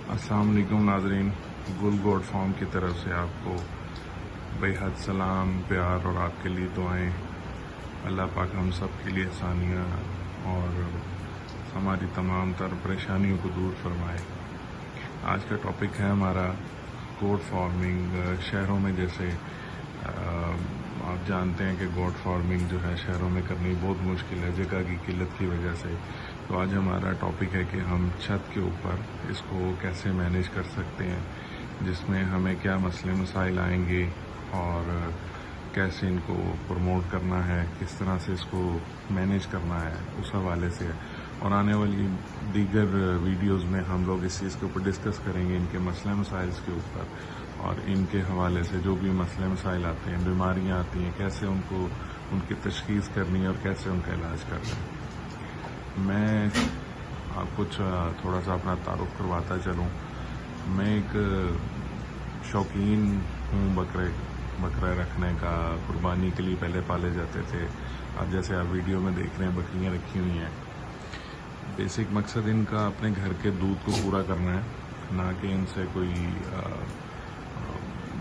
अस्सलाम वालेकुम नाजरीन, गुल गोड फॉर्म की तरफ से आपको बेहद सलाम, प्यार और आपके लिए दुआएं। अल्लाह पाक हम सब के लिए आसानियाँ और हमारी तमाम तर परेशानियों को दूर फरमाए। आज का टॉपिक है हमारा गोड फार्मिंग। शहरों में जैसे आप जानते हैं कि गोड फार्मिंग जो है शहरों में करनी बहुत मुश्किल है जगह की किल्लत की वजह से। तो आज हमारा टॉपिक है कि हम छत के ऊपर इसको कैसे मैनेज कर सकते हैं, जिसमें हमें क्या मसले मसाइल आएंगे और कैसे इनको प्रमोट करना है, किस तरह से इसको मैनेज करना है, उस हवाले से। और आने वाली दीगर वीडियोस में हम लोग इस चीज़ के ऊपर डिस्कस करेंगे, इनके मसले मसाइल के ऊपर और इनके हवाले से जो भी मसले मसाइल आते हैं, बीमारियां आती हैं, कैसे उनको उनकी तशखीस करनी है और कैसे उनका इलाज करना है। मैं आपको थोड़ा सा अपना तारुफ करवाता चलूँ। मैं एक शौकीन हूँ बकरा रखने का। कुर्बानी के लिए पहले पाले जाते थे। अब जैसे आप वीडियो में देख रहे हैं बकरियाँ रखी हुई हैं। बेसिक मकसद इनका अपने घर के दूध को पूरा करना है, ना कि इनसे कोई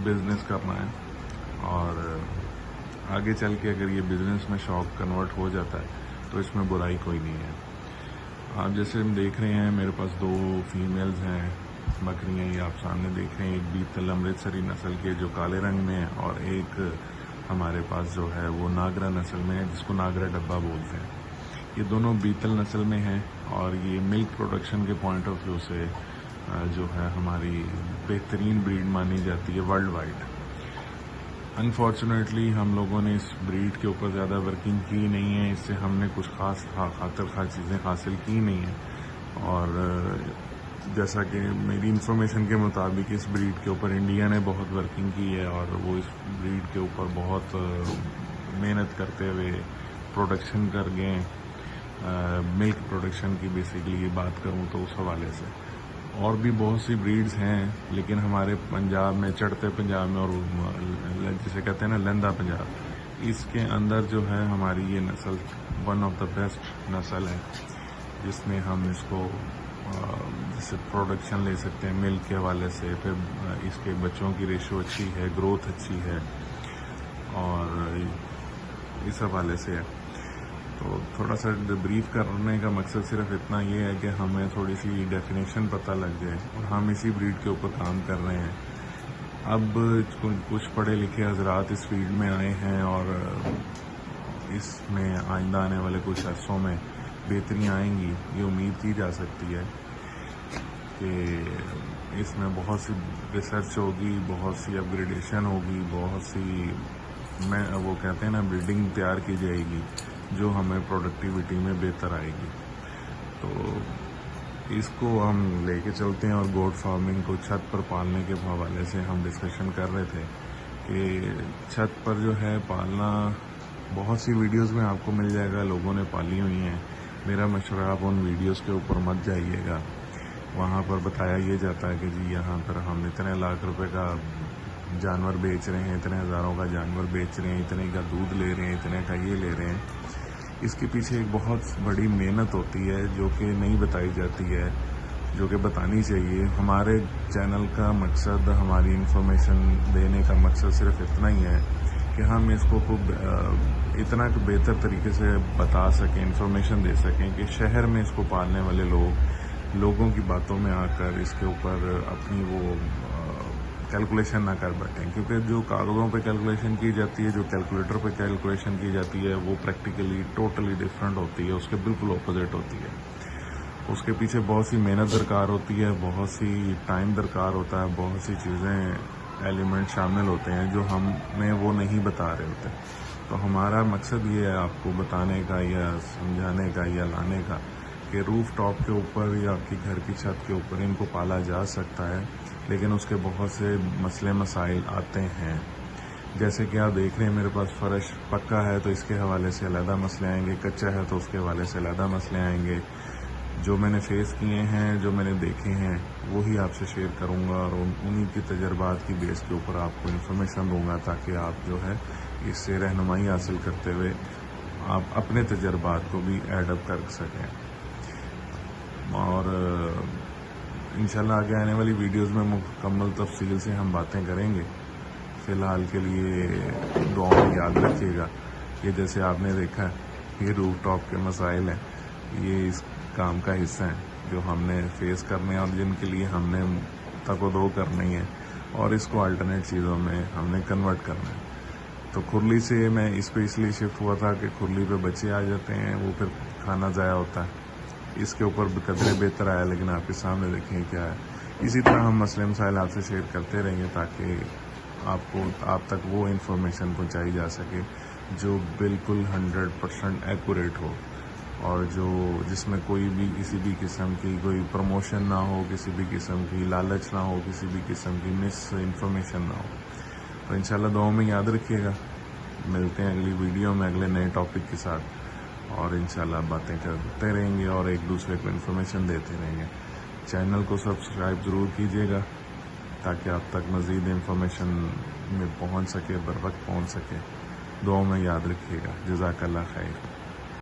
बिजनेस करना है। और आगे चल के अगर ये बिजनेस में शौक कन्वर्ट हो जाता है तो इसमें बुराई कोई नहीं है। आप जैसे हम देख रहे हैं, मेरे पास 2 फीमेल्स हैं बकरियाँ, ये आप सामने देख रहे हैं। एक बीतल अमृतसरी नस्ल के जो काले रंग में है, और एक हमारे पास जो है वो नागरा नस्ल में है, जिसको नागरा डब्बा बोलते हैं। ये दोनों बीतल नस्ल में हैं और ये मिल्क प्रोडक्शन के पॉइंट ऑफ व्यू से जो है हमारी बेहतरीन ब्रीड मानी जाती है वर्ल्ड वाइड। अनफॉर्चुनेटली हम लोगों ने इस ब्रीड के ऊपर ज़्यादा वर्किंग की नहीं है, इससे हमने कुछ खास चीज़ें हासिल की नहीं हैं। और जैसा कि मेरी इंफॉर्मेशन के मुताबिक इस ब्रीड के ऊपर इंडिया ने बहुत वर्किंग की है और वो इस ब्रीड के ऊपर बहुत मेहनत करते हुए प्रोडक्शन कर गए। मिल्क प्रोडक्शन की बेसिकली बात करूं तो उस हवाले से और भी बहुत सी ब्रीड्स हैं, लेकिन हमारे पंजाब में, चढ़ते पंजाब में और जिसे कहते हैं ना लंदा पंजाब, इसके अंदर जो है हमारी ये नस्ल वन ऑफ द बेस्ट नस्ल है, जिसमें हम इसको जैसे प्रोडक्शन ले सकते हैं मिल्क के हवाले से। फिर इसके बच्चों की रेशो अच्छी है, ग्रोथ अच्छी है और इस हवाले से है। तो थोड़ा सा ब्रीफ करने का मकसद सिर्फ इतना ये है कि हमें थोड़ी सी डेफिनेशन पता लग जाए, और हम इसी ब्रीड के ऊपर काम कर रहे हैं। अब कुछ पढ़े लिखे हजरात इस फील्ड में आए हैं और इसमें आइंदा आने वाले कुछ अरसों में बेहतरियाँ आएंगी। ये उम्मीद की जा सकती है कि इसमें बहुत सी रिसर्च होगी, बहुत सी अपग्रेडेशन होगी, बहुत सी वो कहते हैं ना ब्रीडिंग तैयार की जाएगी जो हमें प्रोडक्टिविटी में बेहतर आएगी। तो इसको हम लेके चलते हैं। और गोट फार्मिंग को छत पर पालने के हवाले से हम डिस्कशन कर रहे थे कि छत पर जो है पालना, बहुत सी वीडियोस में आपको मिल जाएगा, लोगों ने पाली हुई हैं। मेरा मशवरा, आप उन वीडियोस के ऊपर मत जाइएगा। वहाँ पर बताया ये जाता है कि जी यहाँ पर हम इतने लाख रुपए का जानवर बेच रहे हैं, इतने हज़ारों का जानवर बेच रहे हैं, इतने का दूध ले रहे हैं, इतने का ये ले रहे हैं। इसके पीछे एक बहुत बड़ी मेहनत होती है जो कि नहीं बताई जाती है, जो कि बतानी चाहिए। हमारे चैनल का मकसद, हमारी इंफॉर्मेशन देने का मकसद सिर्फ इतना ही है कि हम इसको खूब इतना बेहतर तरीके से बता सकें, इंफॉर्मेशन दे सकें कि शहर में इसको पालने वाले लोगों की बातों में आकर इसके ऊपर अपनी वो कैलकुलेशन ना कर बैठें। क्योंकि जो कागज़ों पे कैलकुलेशन की जाती है, जो कैलकुलेटर पे कैलकुलेशन की जाती है, वो प्रैक्टिकली टोटली डिफरेंट होती है, उसके बिल्कुल अपोजिट होती है। उसके पीछे बहुत सी मेहनत दरकार होती है, बहुत सी टाइम दरकार होता है, बहुत सी चीज़ें, एलिमेंट शामिल होते हैं जो हमें वो नहीं बता रहे होते। तो हमारा मकसद ये है आपको बताने का या समझाने का या लाने का कि रूफ टॉप के ऊपर या आपकी घर की छत के ऊपर इनको पाला जा सकता है, लेकिन उसके बहुत से मसले मसाइल आते हैं। जैसे कि आप देख रहे हैं मेरे पास फर्श पक्का है तो इसके हवाले से अलग मसले आएंगे, कच्चा है तो उसके हवाले से अलग मसले आएंगे। जो मैंने फेस किए हैं, जो मैंने देखे हैं, वही आपसे शेयर करूंगा और उन्हीं की तजर्बात की बेस के ऊपर आपको इन्फॉर्मेशन दूंगा, ताकि आप जो है इससे रहनुमाई हासिल करते हुए आप अपने तजर्बात को भी एडअप कर सकें। और انشاءاللہ آگے آنے والی ویڈیوز میں مکمل تفصیل سے ہم باتیں کریں گے. فی الحال کے لیے دعاؤں میں یاد رکھیے گا. یہ جیسے آپ نے دیکھا یہ روف ٹاپ کے مسائل ہیں, یہ اس کام کا حصہ ہیں جو ہم نے فیس کرنے ہیں اور جن کے لیے ہم نے تک و دو کرنی ہے اور اس کو الٹرنیٹ چیزوں میں ہم نے کنورٹ کرنا ہے. تو کھرلی سے میں اس پہ اس لیے شفٹ ہوا تھا کہ کھرلی پہ بچے آ جاتے ہیں, وہ پھر کھانا ضائع ہوتا ہے. اس کے اوپر قدرے بہتر آیا, لیکن آپ کے سامنے دیکھیں کیا ہے. اسی طرح ہم مسئلے مسائل آپ سے شیئر کرتے رہیں گے تاکہ آپ تک وہ انفارمیشن پہنچائی جا سکے جو بالکل 100% ایکوریٹ ہو, اور جس میں کوئی بھی کسی بھی قسم کی کوئی پروموشن نہ ہو, کسی بھی قسم کی لالچ نہ ہو, کسی بھی قسم کی مس انفارمیشن نہ ہو. تو انشاءاللہ دعاؤں میں یاد رکھیے گا. ملتے ہیں اگلی ویڈیو میں اگلے نئے ٹاپک کے ساتھ, اور انشاءاللہ باتیں کرتے رہیں گے اور ایک دوسرے کو انفارمیشن دیتے رہیں گے. چینل کو سبسکرائب ضرور کیجیے گا تاکہ آپ تک مزید انفارمیشن میں پہنچ سکے, بر وقت پہنچ سکے. دعاؤں میں یاد رکھیے گا. جزاک اللہ خیر.